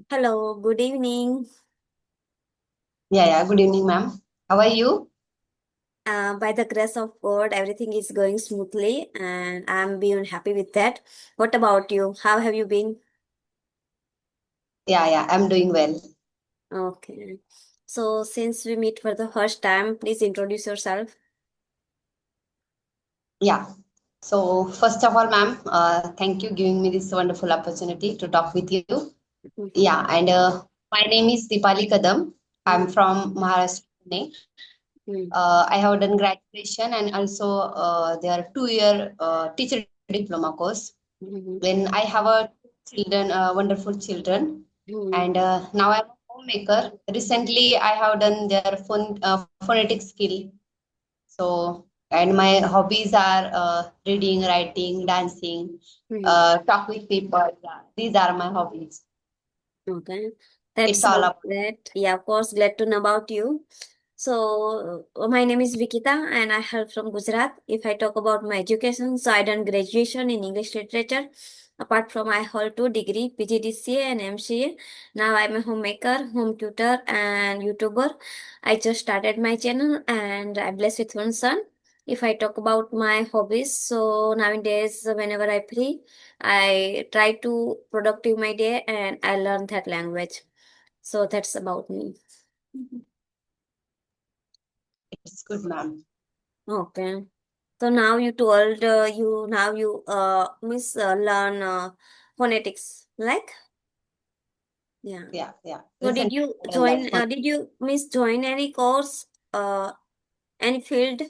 Hello, good evening. Yeah. Good evening, ma'am. How are you? By the grace of God, everything is going smoothly, and I'm being happy with that. What about you? How have you been? Yeah. I'm doing well. Okay. So, since we meet for the first time, please introduce yourself. Yeah. So, first of all, ma'am, thank you giving me this wonderful opportunity to talk with you. Mhm. Yeah, and my name is Deepali Kadam. I'm Mhm. from Maharashtra, Pune. Mhm. I have done graduation and also there are 2 year teacher diploma course. Mhm. Then I have a children, wonderful children, Mhm. and now I'm a homemaker. Recently, I have done their phonetic skill. So, and my hobbies are reading, writing, dancing, Mhm. talk with people. Yeah, these are my hobbies. Okay. It's That's all about. great. Yeah, of course, glad to know about you. So, my name is Vikita and I hail from Gujarat. If I talk about my education, so I done graduation in English literature. Apart from I hold two degree, PGDCA and MCA. Now I'm a homemaker, home tutor and YouTuber. I just started my channel and I'm blessed with one son. If I talk about my hobbies, so nowadays whenever I free, I try to productive my day and I learn that language. So that's about me. It's good, ma'am. Okay. So now you told you now you miss learn phonetics, like, yeah. Yeah. So did Recently, you I've done that join? one. Did you miss join any course? Any field?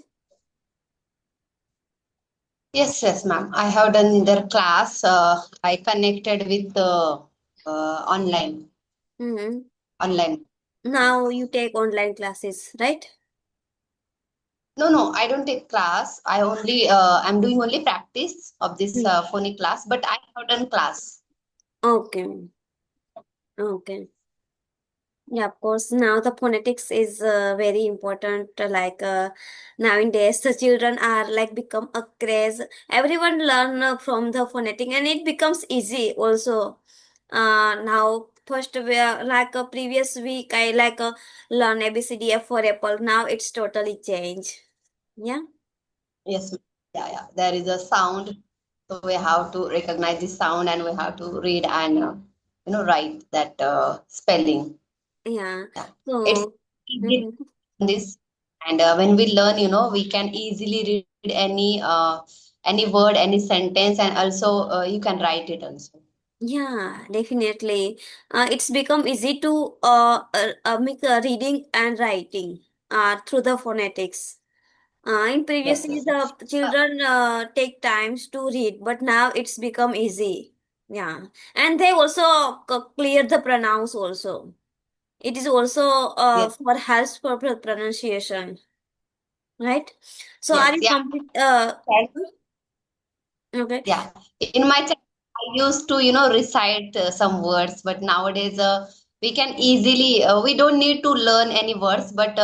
Yes, ma'am. I have done their class. I connected with online. Mm-hmm. Online. Now you take online classes, right? No. I don't take class. I'm doing only practice of this Mm. phonic class. But I have done class. Okay. Okay. Yeah, of course. Now the phonetics is very important. Nowadays, the children are like become a craze. Everyone learn from the phonetic, and it becomes easy also. Now first we are, like a previous week, I learn ABCDF for apple. Now it's totally changed. Yeah. Yes, ma'am. Yeah. There is a sound, so we have to recognize the sound, and we have to read and write that spelling. Yeah. Yeah, it's So. easy Mhm. this, and when we learn, we can easily read any word, any sentence, and also you can write it also. Yeah, definitely. It's become easy to make reading and writing through the phonetics. In Yes, previously, yes, yes. the children take times to read, but now it's become easy. Yeah, and they also clear the pronounce also. It is also Yes, for helps for pronunciation, right? So, are yes, you yeah. complete? And Okay. yeah, in my time, I used to, recite some words, but nowadays we can easily, we don't need to learn any words, but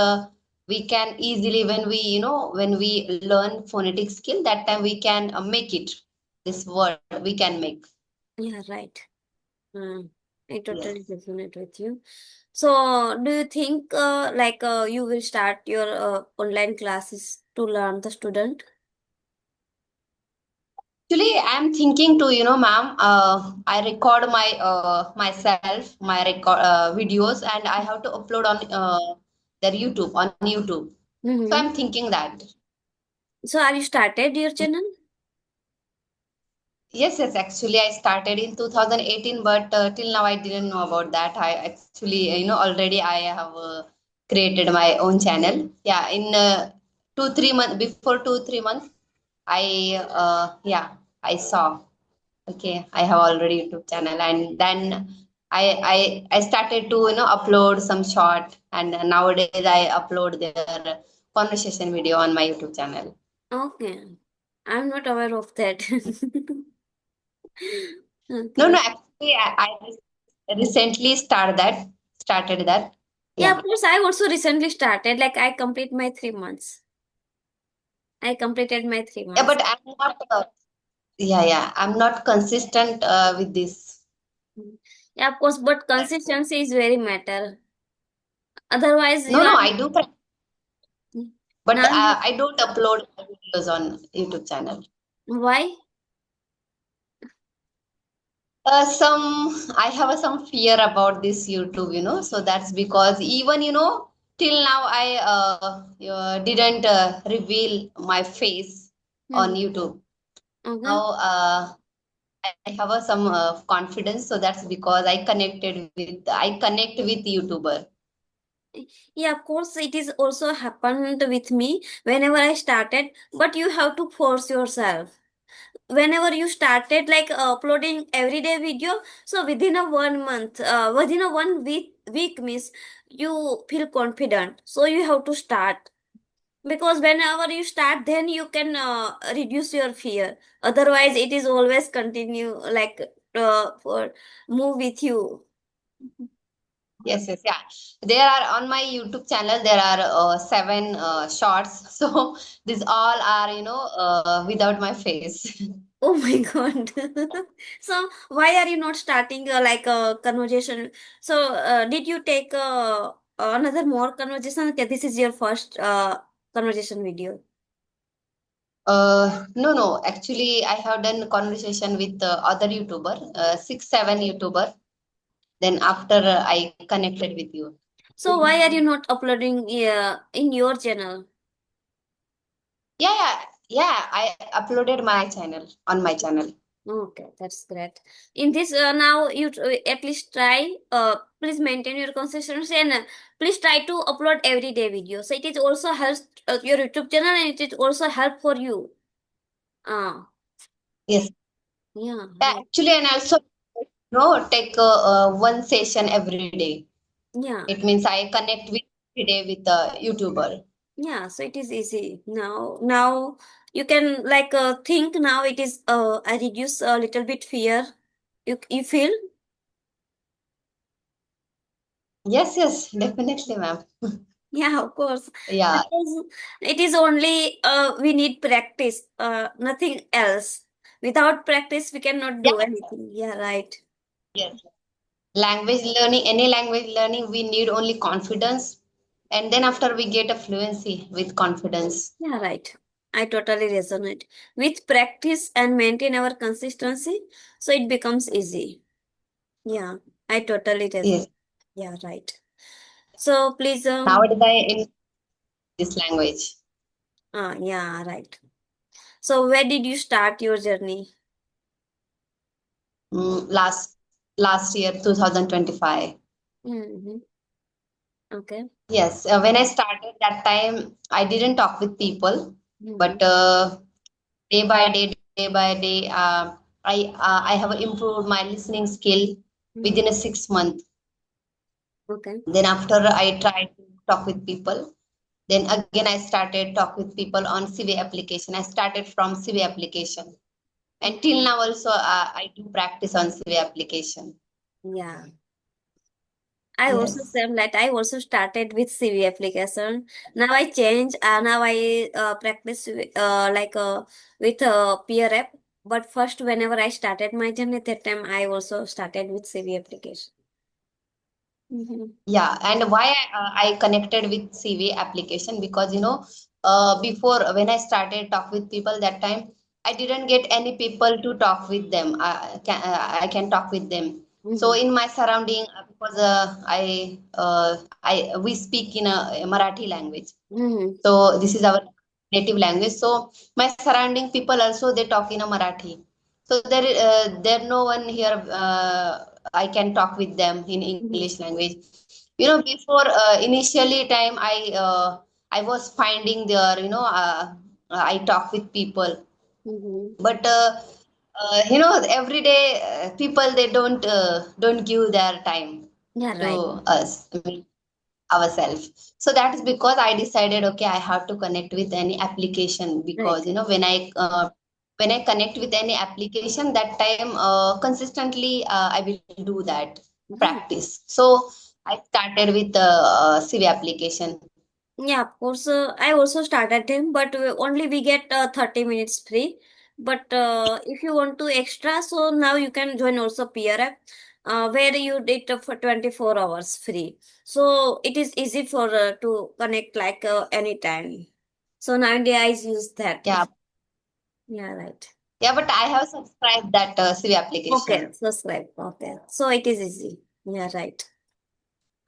we can easily, when we learn phonetic skill, that time we can make it. This word we can make. Yeah, right. I Yes. totally resonate with you. So, do you think you will start your online classes to learn the student? Actually, I'm thinking to, ma'am, I record my record videos, and I have to upload on on YouTube. So Mm-hmm. I'm thinking that. So, are you started your channel? Yes. Actually, I started in 2018, but till now I didn't know about that. I actually, already I have created my own channel. Yeah, in 2 3 months, before 2 3 months, I saw. Okay, I have already YouTube channel, and then I started to upload some short, and nowadays I upload their conversation video on my YouTube channel. Okay, I'm not aware of that. No, Okay. actually I recently started that. Yeah, of Yeah, course, I also recently started. Like, I complete my 3 months. I completed my three yeah, months. but I'm not. I'm not consistent with this. Yeah, of course, but That's it. consistency is very matter. Otherwise, you No, no, are I do, but now. I don't upload videos on YouTube channel. Why? I have some fear about this YouTube, so that's because even, till now I didn't reveal my face on Hmm. YouTube. Okay. Now I have some confidence, so that's because I connect with YouTuber. Yeah, of course, it is also happened with me whenever I started, but you have to force yourself. Whenever you started like uploading everyday video, so within a 1 month, within a 1 week means you feel confident. So you have to start because whenever you start, then you can reduce your fear. Otherwise, it is always continue like for move with you. Yes, yes, yeah. There are on my YouTube channel, there are seven shorts. So these all are, without my face. Oh my God. So why are you not starting like a conversation? So did you take another more conversation? Okay, this is your first conversation video. No, no. Actually, I have done conversation with other YouTuber, six, seven YouTuber. Then after I connected with you. So why are you not uploading in your channel? Yeah, yeah, yeah. I uploaded my channel on my channel. Okay, that's great. In this now you at least try. Please maintain your consistency and please try to upload everyday video. So it is also helps your YouTube channel and it is also help for you. Ah, Yes. yeah, Yeah, right. actually, and also, take one session every day. Yeah, It means I connect with every day with a YouTuber. yeah. So it is easy now. Now you can like think now it is I reduce a little bit fear. You feel? Yes, yes, definitely, ma'am. Yeah, of course. Yeah, Because it is only we need practice, nothing else. Without practice, we cannot yeah, do anything. Yeah, right. yes. Language learning, any language learning, we need only confidence, and then after we get a fluency with confidence. Yeah, right. I totally resonate. With practice and maintain our consistency, so it becomes easy. Yeah, I totally Yes. resonate. Yeah, right. So please, Nowadays, I in this language. yeah, right. So where did you start your journey? Last year, 2025. Mm-hmm. Okay. Yes, when I started that time, I didn't talk with people, Mm-hmm. but day by day, I have improved my listening skill Mm-hmm. within a 6 month. Okay. Then after I tried to talk with people. Then again I started talk with people on CV application. I started from CV application. And till now also I do practice on CV application. Yeah. I also Yes. same that I also started with CV application. Now I change. Now I practice like with peer app. But first, whenever I started my journey, that time I also started with CV application. Mm-hmm. Yeah, and why I connected with CV application because before when I started talk with people that time I didn't get any people to talk with them. I can talk with them. So Mm-hmm. in my surrounding because I we speak in a Marathi language. Mm-hmm. So this is our native language. So my surrounding people also they talk in a Marathi. So there no one here I can talk with them in English language. Before initially time I was finding there. I talk with people, Mm-hmm. but every day people they don't give their time Yeah, to right. us. I mean, ourselves. So that is because I decided, okay, I have to connect with any application Right. because when I connect with any application, that time consistently I will do that Yeah. practice. So I started with the CV application. Yeah, of course. I also started him, but only we get 30 minutes free. But if you want to extra, so now you can join also peer app. where you did for 24 hours free. So it is easy for to connect like anytime. So nowadays I use that. Yeah, Yeah, right. yeah, but I have subscribed that CV Okay, application. subscribe. Okay, so it is easy. Yeah, right.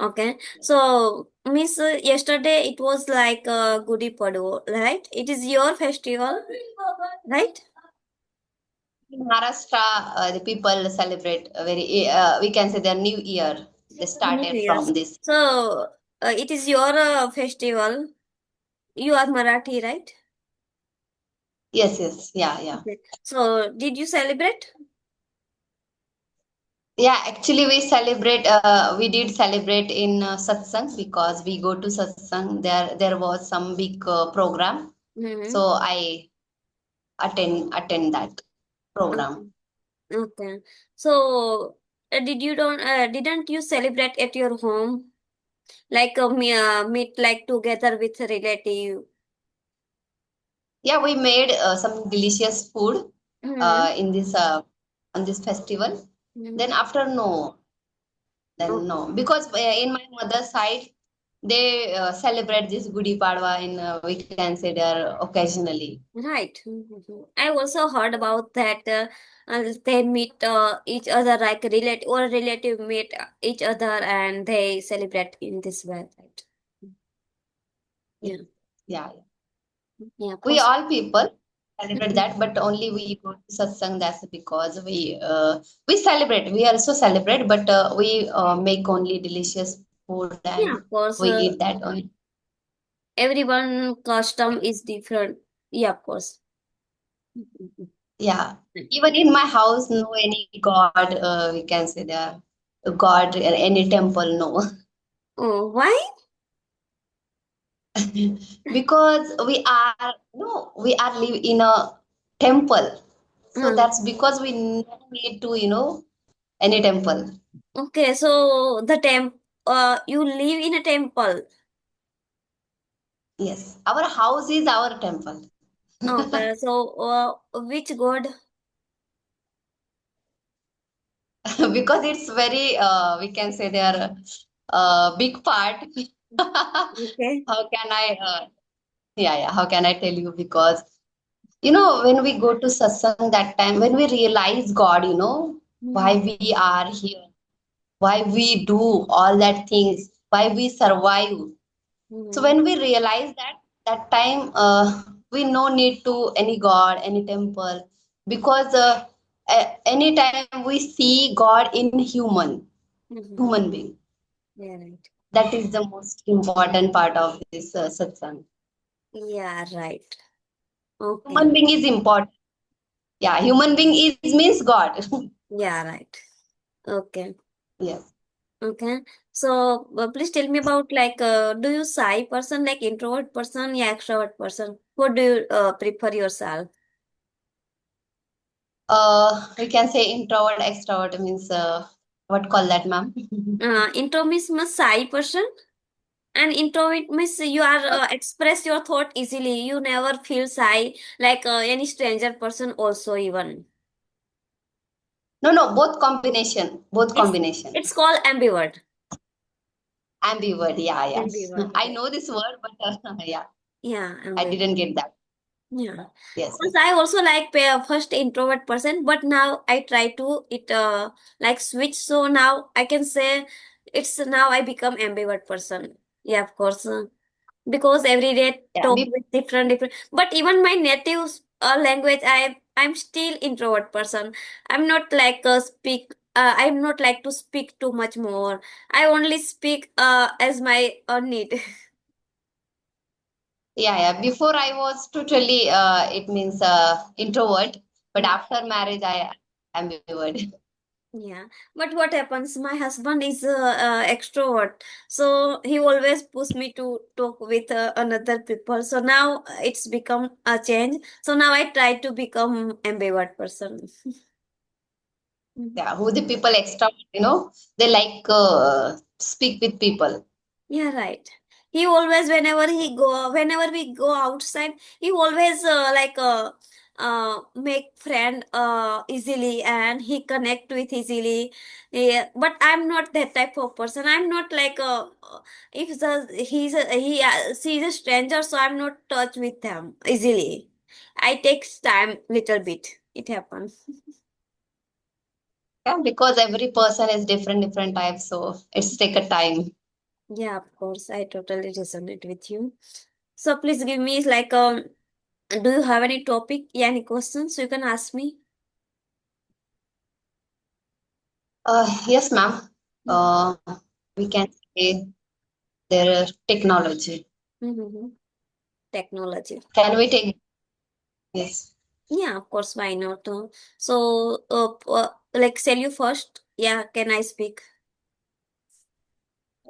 Okay, so Miss, yesterday it was like Gudi Padwa, right? It is your festival, right? In Maharashtra, the people celebrate a very, we can say their New Year. They New started Year's. from this. So it is your festival. You are Marathi, right? Yes, yes, yeah, yeah. Okay. So did you celebrate? Yeah, actually, we did celebrate in satsang because we go to satsang. There was some big program, Mm-hmm. so I attend that program. Okay. Okay. So didn't you celebrate at your home? Like meet like together with a relative? Yeah, we made some delicious food Mm-hmm. in this on this festival. Mm-hmm. Then after no, then Okay. no, because in my mother's side they celebrate this Gudi Padwa in we can say there occasionally. Right. I also heard about that they meet each other like relative or relative meet each other and they celebrate in this way, right? Yeah, Yeah. yeah. Yeah, We post. all people celebrate Mhm. that, but only we go to satsang. That's because we celebrate. We also celebrate, but we make only delicious food Yeah, and of course. we eat that only. Everyone custom is different. Yeah, of course. Mhm. Yeah, even in my house, no any god. We can say there god any temple. No, Oh, why? because we are live in a temple. So Mm. that's because we need to any temple. Okay, so the you live in a temple. Yes, our house is our temple. Okay, so which god? Because it's very we can say they are big part. Okay. How can I yeah, how can I tell you? Because when we go to satsang that time, when we realize God, why Mhm. we are here, why we do all that things, why we survive. So Mhm. when we realize that time, we no need to any God, any temple, because anytime we see God in Mhm. human being. Yeah, right. That is the most important part of this satsang. Yeah, right. Okay. Human being is important. Yeah, human being is means God. Yeah, right. Okay. Yes. Okay. So please tell me about like do you shy person like introvert person, yeah, extrovert person? What do you prefer yourself? We can say introvert, extrovert means what call that, ma'am? Intro means shy person, and introvert means you are express your thought easily. You never feel shy like any stranger person also even. No, no, both combination, both It's combination. it's called ambivert. Ambivert, yeah, yeah. Ambivert. I Yeah. know this word, but yeah, Yeah, I ambivert. didn't get that. Yeah. Yes, Because yes. I also like first introvert person, but now I try to it like switch. So now I can say it's now I become ambivert person. Yeah, of course. Because every day Yeah, talk with different. But even my native language, I'm still introvert person. I'm not like speak. I'm not like to speak too much more. I only speak as my need. yeah, yeah. Before I was totally, it means introvert, but after marriage, I ambivert. Yeah, but what happens? My husband is extrovert, so he always push me to talk with another people. So now it's become a change. So now I try to become ambivert person. Mhm. Yeah, who the people extrovert, they like speak with people. Yeah, right. He always, whenever we go outside, he always make friend easily, and he connect with easily. Yeah, but I'm not that type of person. I'm not like if she's a stranger, so I'm not touch with them easily. I takes time little bit. It happens. Yeah, because every person is different types, so it's take a time. Yeah, of course, I totally resonate with you. So please give me like do you have any topic, yeah, any questions you can ask me? Yes, ma'am. Uh, we can say there technology. Mm-hmm. Technology. Can we take yes? Yeah, of course, why not? So, like, shall you first? Yeah, can I speak?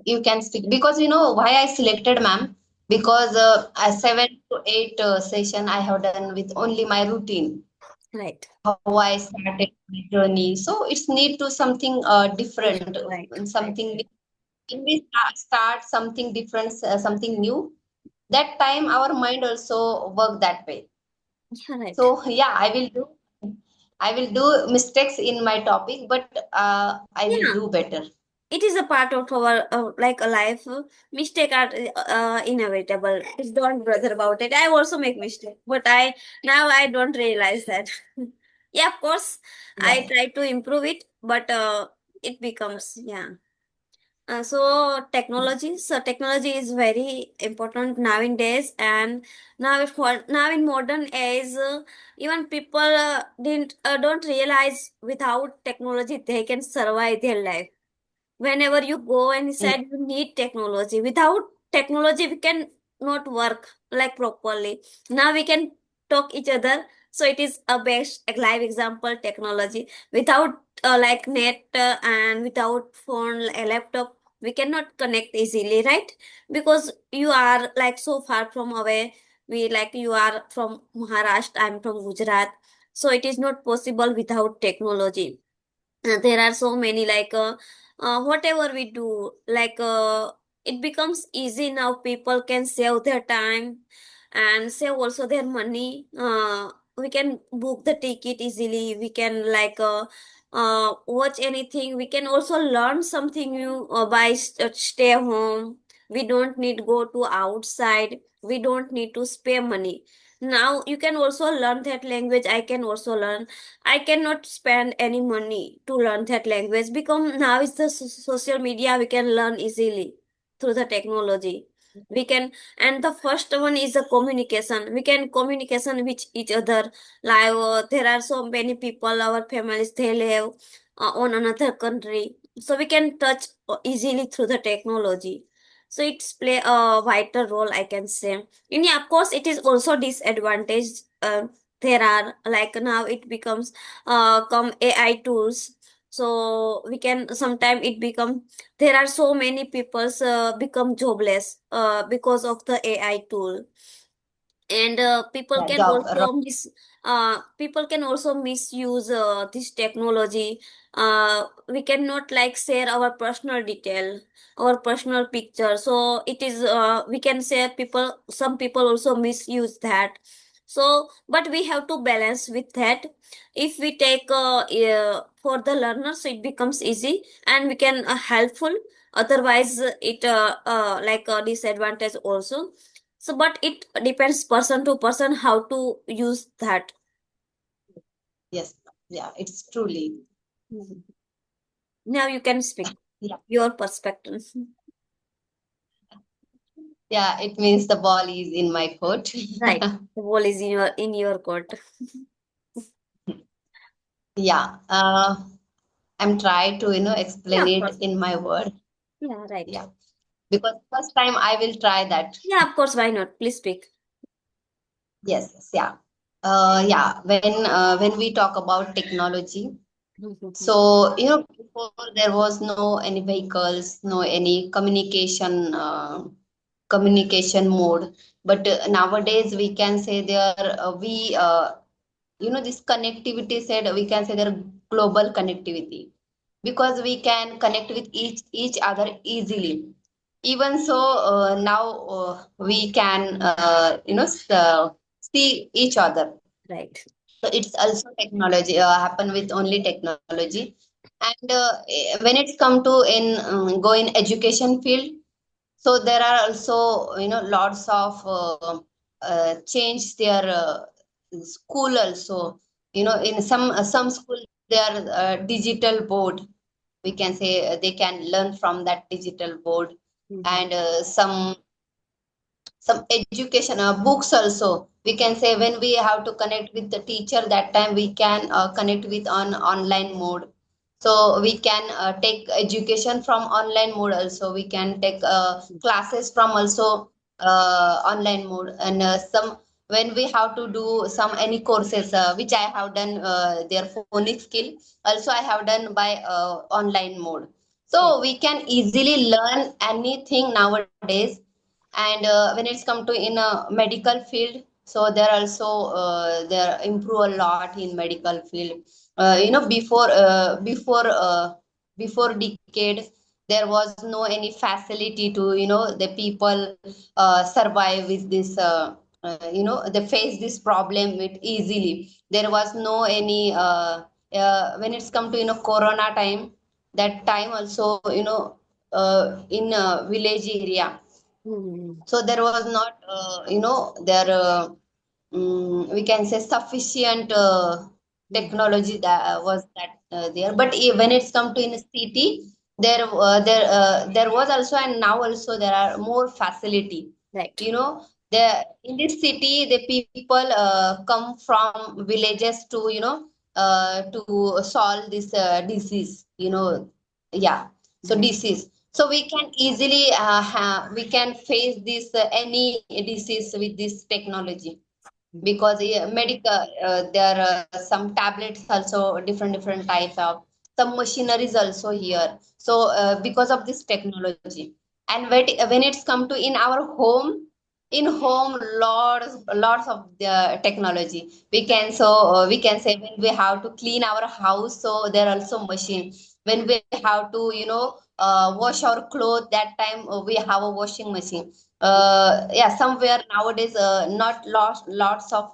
You can speak because you know why I selected, ma'am. Because a 7 to 8 session I have done with only my routine, Right. how I started my journey. So it's need to something Yeah, different, right. and something when we start something different, something new. That time our mind also work that way. Yeah, right. So yeah, I will do mistakes in my topic, but I will Yeah, do better. it is a part of our like a life. Mistake are inevitable. It's don't bother about it. I also make mistake, but I now I don't realize that. Yeah, of course, I Yeah. try to improve it, but it becomes yeah. So technology is very important nowadays, and now in modern age, even people didn't don't realize without technology they can survive their life. Whenever you go and Yeah. said you need technology, without technology we can not work like properly. Now we can talk each other, so it is a best a live example technology. Without like net and without phone, a laptop, we cannot connect easily, right? Because you are like so far from away. We like you are from Maharashtra, I'm from Gujarat, so it is not possible without technology. There are so many like whatever we do like it becomes easy now. People can save their time and save also their money. We can book the ticket easily. We can like watch anything. We can also learn something new by stay home. We don't need go to outside. We don't need to spare money. Now you can also learn that language. I can also learn. I cannot spend any money to learn that language because now it's the social media. We can learn easily through the technology. We can, and the first one is the communication. We can communication with each other. Like there are so many people, our families, they live on another country, so we can touch easily through the technology. So it's play a vital role, I can say. And yeah, of course, it is also disadvantage. There are like now it becomes come AI tools, so we can sometime it become there are so many people become jobless because of the AI tool. And Yeah, job. people can also misuse this technology. We cannot like share our personal detail, our personal picture, so it is we can say people, some people also misuse that. So but we have to balance with that. If we take for the learners, it becomes easy and we can helpful. Otherwise it like a disadvantage also. So, but it depends person to person how to use that. Yes. Yeah, it's truly. Mhm. Now you can speak Yeah. your perspective. Yeah, it means the ball is in my court. Right. The ball is in your court. Yeah. I'm trying to, Yeah, explain of it course. in my word. Yeah, right. Yeah. Because first time I will try that. Yeah, of course. Why not? Please speak. Yes, yes, yeah. Yeah, when we talk about technology, Mhm. so before there was no any vehicles, no any communication mode. But nowadays we can say there we this connectivity said we can say there global connectivity because we can connect with each other easily. Even so, now we can see each other. Right. So it's also technology, happen with only technology. And when it's come to in go in education field, so there are also lots of change their school also. In some school they are digital board. We can say they can learn from that digital board, Mm-hmm. and some education books also. We can say when we have to connect with the teacher, that time we can connect with on online mode. So we can take education from online mode also. We can take classes from also online mode. And some when we have to do some any courses which I have done their phonics skill also I have done by online mode. Right. So we can easily learn anything nowadays. And when it's come to in a medical field, so there also there improve a lot in medical field. Before decade there was no any facility to the people survive with this they face this problem with easily. There was no any when it's come to corona time, that time also in village area. Mm-hmm. So there was not there we can say sufficient technology that was that there. But when it's come to in a city, there was also, and now also there are more facility. Right. There in this city the people come from villages to to solve this disease. Yeah. So Right. disease, so we can easily we can face this any disease with this technology. Because medical there are some tablets also, different types of some machineries also here. So because of this technology. And when it's come to in our home, in home lots of the technology. We can say when we have to clean our house, so there are also machine. When we have to wash our clothes, that time we have a washing machine. Yeah, somewhere nowadays not lots of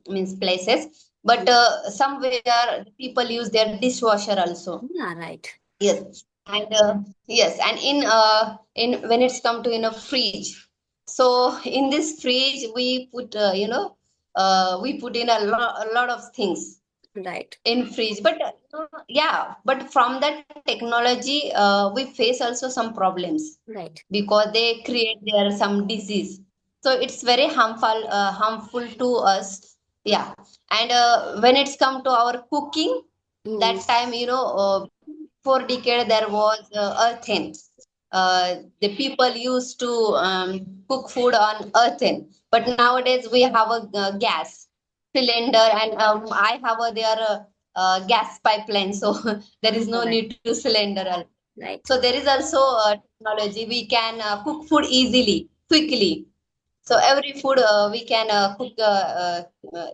means places, but somewhere people use their dishwasher also. Yeah, right. Yes. And yes, and in when it's come to fridge, so in this fridge we put we put in a lot of things Right. in fridge. But yeah, but from that technology we face also some problems, Right. because they create there some disease. So it's very harmful to us. Yeah. And when it's come to our cooking, that Mm. time before decade there was earthen. The people used to cook food on earthen, but nowadays we have a gas cylinder. And I have a their gas pipeline, so there is no Right. need to cylinder. Right. So there is also technology. We can cook food easily, quickly. So every food we can cook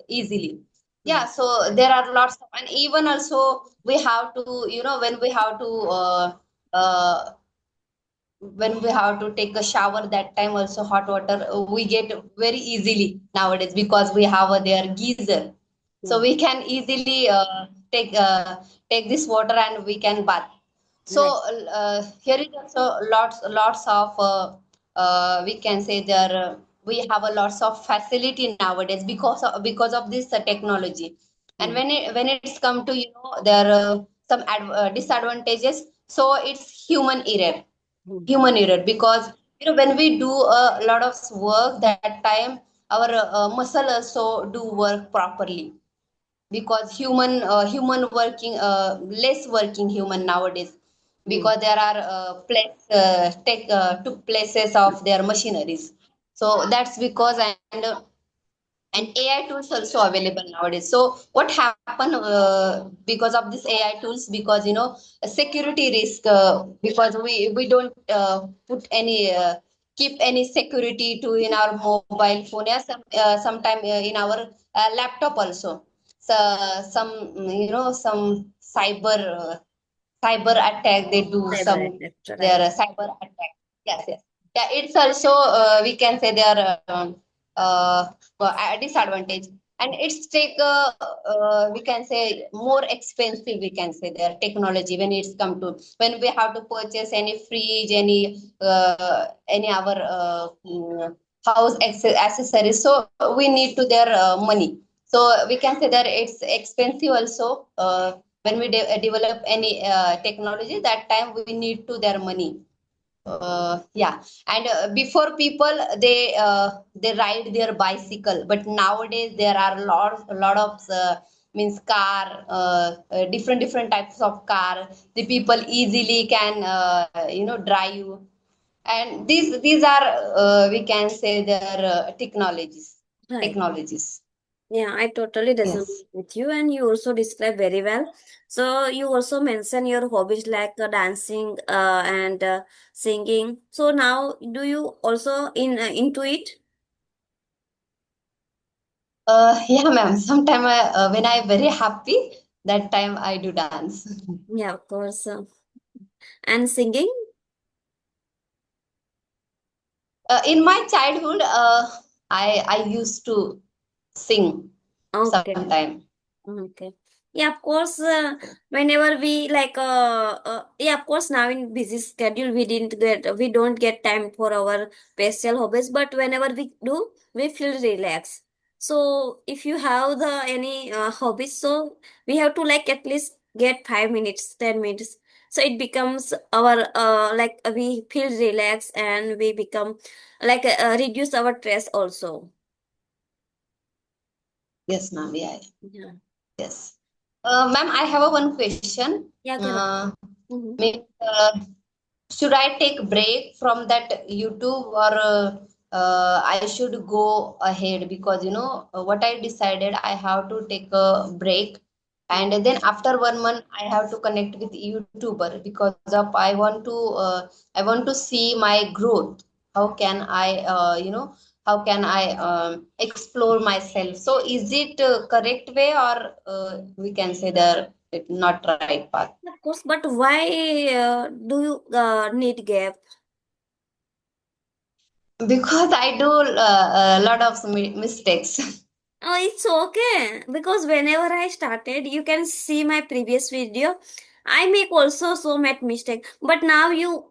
easily. Mm. Yeah. So there are lots of, and even also we have to, when we have to uh, when we have to take a shower, that time also hot water we get very easily nowadays, because we have their geyser. So Mm. we can easily take this water and we can bath. So Right. here is also lots of we can say there we have a lots of facility nowadays because of this technology. And Mm. when it's come to there some disadvantages, so it's Mm. human error. Because when we do a lot of work, that time our muscle also do work properly. Because human working less working human nowadays, Mm. because there are take took places of their machineries. So that's because. And AI tools also available nowadays. So what happened because of this AI tools? Because a security risk, because we don't put any keep any security to in our mobile phone. Yeah, sometime in our laptop also. So some some cyber attack they do, Cyber some attack. their Right. cyber attack. Yes, yes. Yeah, it's also we can say they are uh, disadvantage. and it's take we can say more expensive, we can say their technology when it's come to when we have to purchase any fridge, any our house accessories, so we need to their money. So we can say that it's expensive also. When we develop any technology, that time we need to their money. Yeah, and before people they ride their bicycle, but nowadays there are a lot of means car, different types of car. The people easily can drive, and these are we can say their Right. technologies. Yeah, I totally Yes. resonate with you, and you also describe very well. So you also mention your hobbies like dancing and singing. So now, do you also into it? Yeah, ma'am. Sometime when I'm very happy, that time I do dance. Yeah, of course. And singing? In my childhood, I used to sing Okay. sometime. Okay. Yeah, of course. Whenever we like, yeah, of course. Now in busy schedule, we don't get time for our pastel hobbies. But whenever we do, we feel relaxed. So if you have the any hobbies, so we have to like at least get 5 minutes, 10 minutes. So it becomes our like we feel relaxed and we become like reduce our stress also. Yes, ma'am. Yeah. Yeah. Yes. Ma'am, I have a one question. Yeah, okay. Mm-hmm. Means, should I take break from that YouTube, or I should go ahead? Because what I decided, I have to take a break, and then after 1 month I have to connect with YouTuber, because of I want to see my growth. How can I how can I explore myself? So is it correct way, or we can say that it not right path? Of course, but why do you need gap? Because I do a lot of mistakes. Oh, it's okay because whenever I started, you can see my previous video. I make also so many mistake, but now you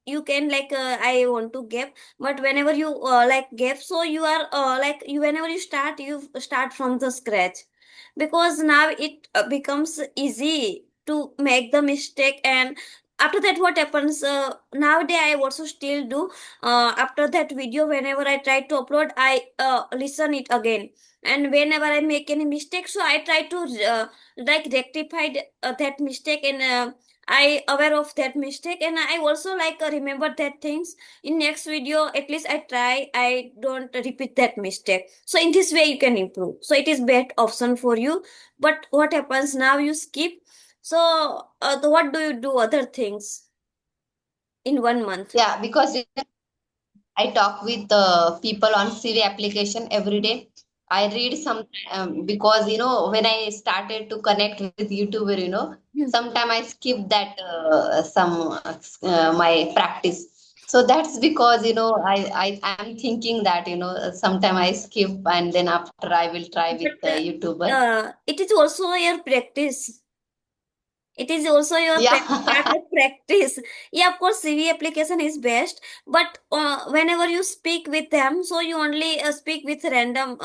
you can like I want to gap, but whenever you like gap, so you are like you whenever you start from the scratch because now it becomes easy to make the mistake. And after that what happens nowadays I also still do after that video whenever I try to upload I listen it again, and whenever I make any mistake so I try to like rectify that mistake, and I aware of that mistake, and I also like remember that things in next video. At least I try I don't repeat that mistake, so in this way you can improve. So it is best option for you. But what happens now you skip, so what do you do other things in 1 month? Yeah, because I talk with people on CV application every day. I read some because when I started to connect with YouTuber, sometime I skip that some my practice. So that's because I am thinking that sometime I skip, and then after I will try with the But YouTuber. it is also your practice. It is also your part Yeah. of practice. Yeah, of course, CV application is best, but whenever you speak with them, so you only speak with random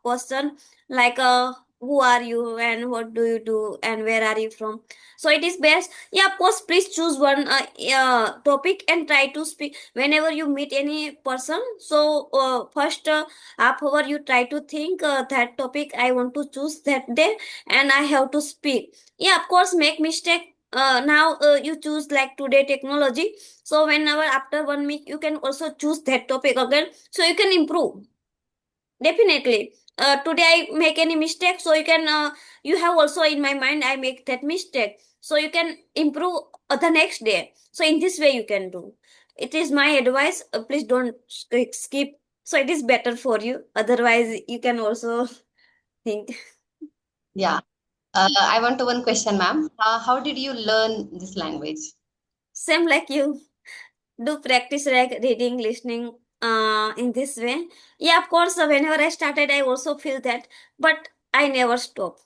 person like who are you and what do you do and where are you from. So it is best. Yeah, of course, please choose one topic and try to speak whenever you meet any person. So first half hour you try to think that topic I want to choose that day and I have to speak. Yeah, of course make mistake. Now you choose like today technology, so whenever after 1 week you can also choose that topic again, so you can improve definitely. Today I make any mistake, so you can you have also in my mind I make that mistake, so you can improve the next day. So in this way you can do. It is my advice. Please don't skip, so it is better for you. Otherwise you can also think. Yeah. I want to one question, ma'am. How did you learn this language? Same like you. Do practice like reading, listening, in this way. Yeah, of course, whenever I started, I also feel that, but I never stop.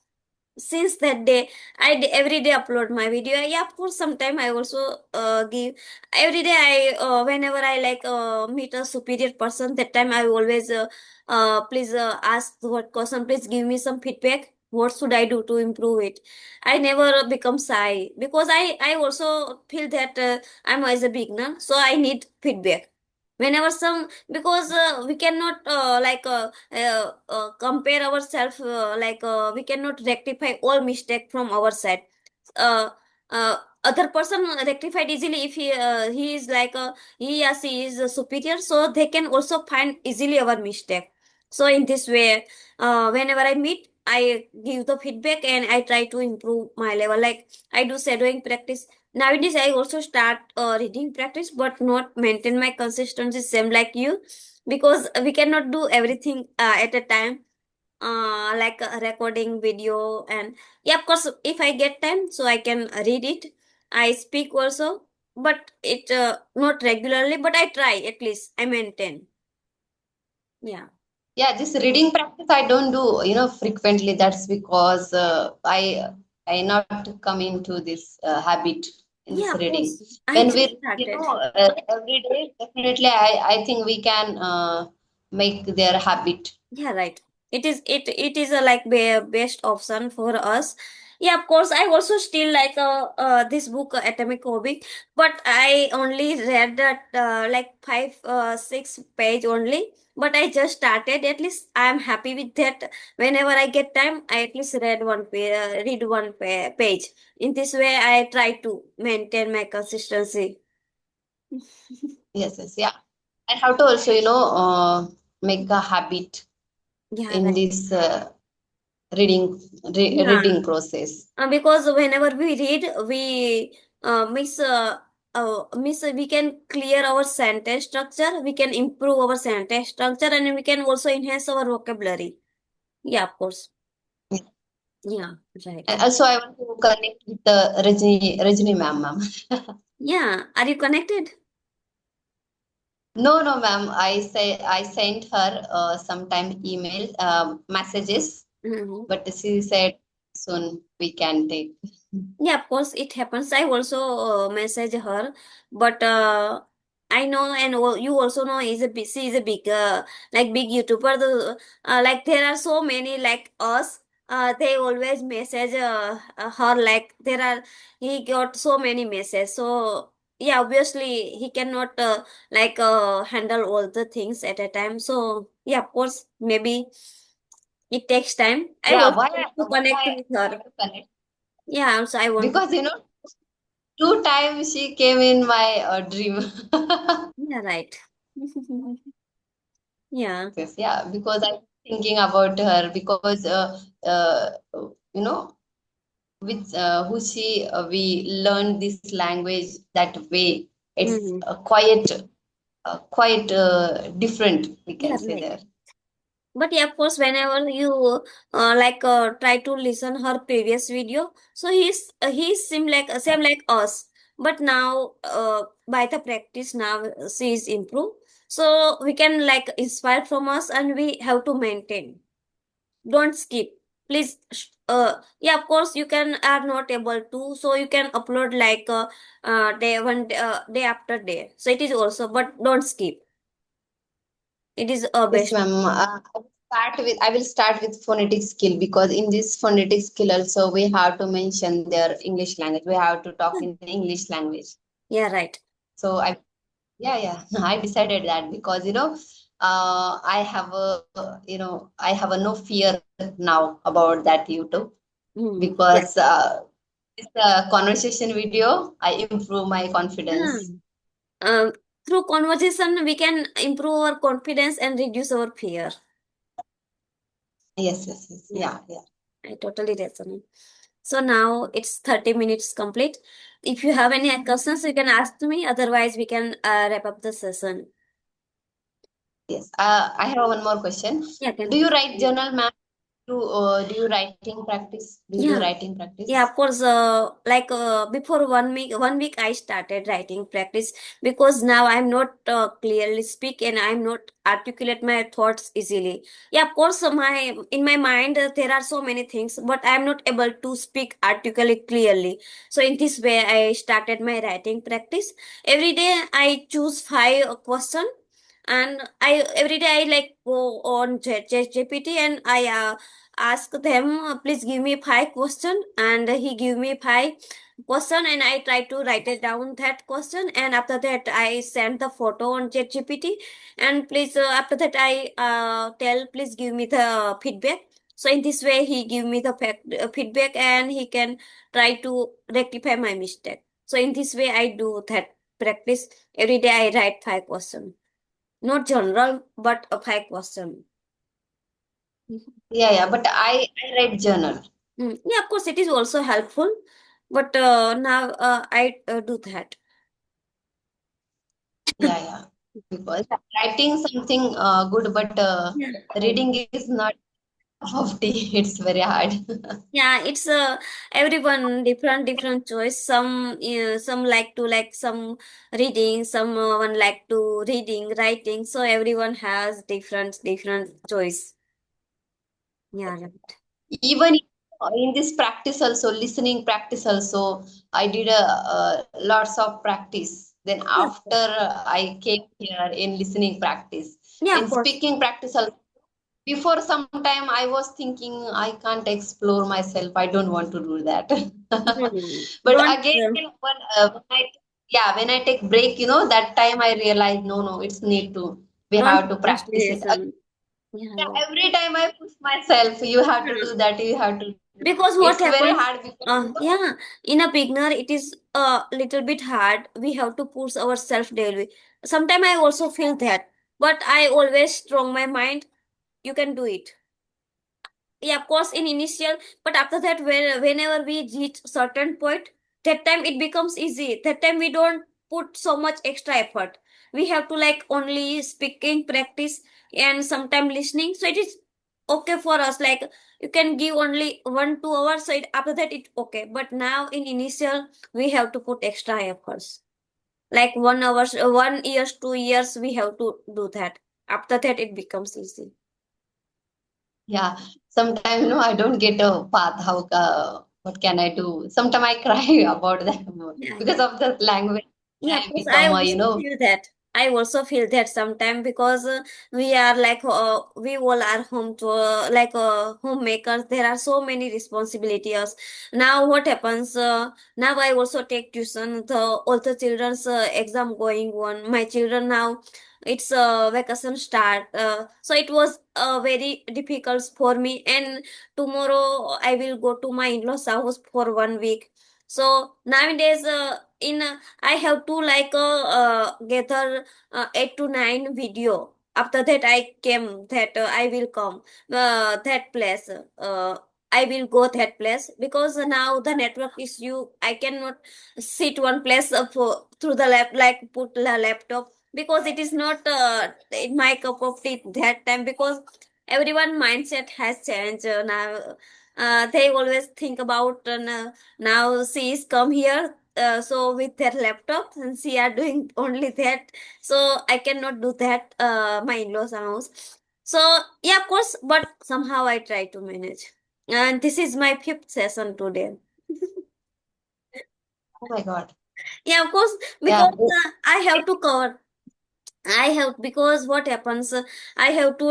Since that day, every day upload my video. Yeah, of course, sometime I also give every day. I whenever I like meet a superior person, that time I always please ask what question. Please give me some feedback. What should I do to improve it? I never become shy because I also feel that I'm as a beginner, so I need feedback. Whenever some, because we cannot compare ourselves, we cannot rectify all mistake from our side. uh, Other person rectified easily if he is he or she is superior, so they can also find easily our mistake. So in this way, whenever I meet, I give the feedback and I try to improve my level. Like I do shadowing practice. Nowadays, I also start reading practice, but not maintain my consistency same like you, because we cannot do everything at a time. Like recording video, and yeah, of course, if I get time, so I can read it. I speak also, but it not regularly. But I try, at least I maintain. Yeah. Yeah, this reading practice I don't do, frequently. That's because I not come into this habit in this Yeah, of reading. course. I When just we, started. every day, definitely, I think we can make their habit. Yeah, right. It is a like best option for us. Yeah, of course. I also still like this book, Atomic Hobby, but I only read that like 5 6 page only. But I just started. At least I am happy with that. Whenever I get time, I at least read one page. In this way, I try to maintain my consistency. Yes, yes, yeah. And how to also, make a habit Yeah, in right. this reading Yeah. process. Because whenever we read, we we can clear our sentence structure, we can improve our sentence structure, and we can also enhance our vocabulary. Yeah, of course. Yeah, right. And also, I want to connect with the Rajni ma'am. Yeah, are you connected? No, no, ma'am. I sent her sometime email messages, Mhm. but she said soon we can take. Yeah, of course, it happens. I also message her, but I know, and you also know, she is a big big YouTuber. Like there are so many like us. They always message her, like there are, he got so many messages. So yeah, obviously he cannot handle all the things at a time. So yeah, of course, maybe it takes time. I Yeah, also want to why connect I with her. want to connect? Yeah, also I want to. Because 2 times she came in my dream. Yeah, right. Yeah. Yes, yeah, because I'm thinking about her because uh, you know with who she we learned this language that way. It's Mm. quite different, we Yeah, can say right. there. But yeah, of course, whenever you try to listen her previous video, so he's same like us. But now by the practice now she is improved. So we can like inspire from us, and we have to maintain. Don't skip, please. Yeah, of course you can are not able to, so you can upload day one day after day. So it is also, but don't skip. It is a Yes, best. ma'am. I will start with phonetic skill because in this phonetic skill also we have to mention their English language. We have to talk in English language. Yeah, right. So yeah, yeah. I decided that because I have a no fear now about that YouTube Yeah. because this conversation video I improve my Yeah. confidence. Through conversation, we can improve our confidence and reduce our fear. Yes, yes, yes. Yeah, Yeah, yeah. I totally resonate. So now it's 30 minutes complete. If you have any questions, you can ask to me. Otherwise, we can wrap up the session. Yes. I have one more question. Yeah, can Do you please. write journal, ma'am? do you writing practice? Do you do Yeah. writing Yeah, practice? of course. Before 1 week, I started writing practice because now I'm not clearly speak and I'm not articulate my thoughts easily. Yeah, of course. My in my mind there are so many things, but I'm not able to speak articulate clearly. So in this way, I started my writing practice. Every day I choose five question, and I every day I like go on ChatGPT and I ask them, please give me five question, and he give me five question, and I try to write it down that question, and after that I send the photo on ChatGPT, and please after that I tell please give me the feedback. So in this way he give me the feedback, and he can try to rectify my mistake. So in this way I do that practice. Every day I write five question, not general but a five question. Yeah, yeah. But I read journal. Yeah, of course, it is also helpful, but now I do that. Yeah, yeah. Because writing something good, but Yeah. reading is not of tea. It's very hard. Yeah, it's everyone different choice. Some like some reading, some one like to reading, writing. So everyone has different choice. Yeah, right. Even in this practice also, listening practice also, I did lots of practice. Then Yeah, of after course. I came here in listening practice, Yeah, in of course. speaking practice also. Before some time, I was thinking I can't explore myself. I don't want to do that. No, no, no. But Don't. again, when I take break, that time I realized no, no, it's need to. We Don't have to practice it. procrastination. Yeah, Yeah, yeah. every time I push myself, you have to Yeah. do that, you have to do that. Because what It's very happens, hard because yeah, in a beginner, it is a little bit hard. We have to push ourselves daily. Sometimes I also feel that, but I always strong my mind. You can do it. Yeah, of course, in initial, but after that, whenever we reach certain point, that time it becomes easy. That time we don't put so much extra effort. We have to like only speaking practice and sometime listening. So it is okay for us. Like you can give only 1 2 hours. So after that it's okay. But now in initial, we have to put extra efforts. Like 1 hours, 1 years, 2 years, we have to do that. After that, it becomes easy. yeah, sometimes I don't get a path. What can I do? Sometimes I cry about that Yeah, because yeah. of the language. Yeah, I of course, I become also feel that. I also feel that sometimes because we are like we all are home to homemakers. There are so many responsibilities. Now what happens? Now I also take tuition. The all the children's exam going on. My children now it's vacation start. So it was very difficult for me. And tomorrow I will go to my in-laws house for 1 week. So nowadays in I have to gather 8 to 9 video. After that, I came that I will come that place. I will go that place because now the network issue. I cannot sit one place for through the lap like put the laptop because it is not in my cup of tea that time because everyone mindset has changed now. They always think about now she is come here so with their laptops and she are doing only that, so I cannot do that my in-laws house. So yeah, of course, but somehow I try to manage, and this is my fifth session today. oh my God. Yeah, of course, Yeah, because I have to cover. I have because what happens, I have to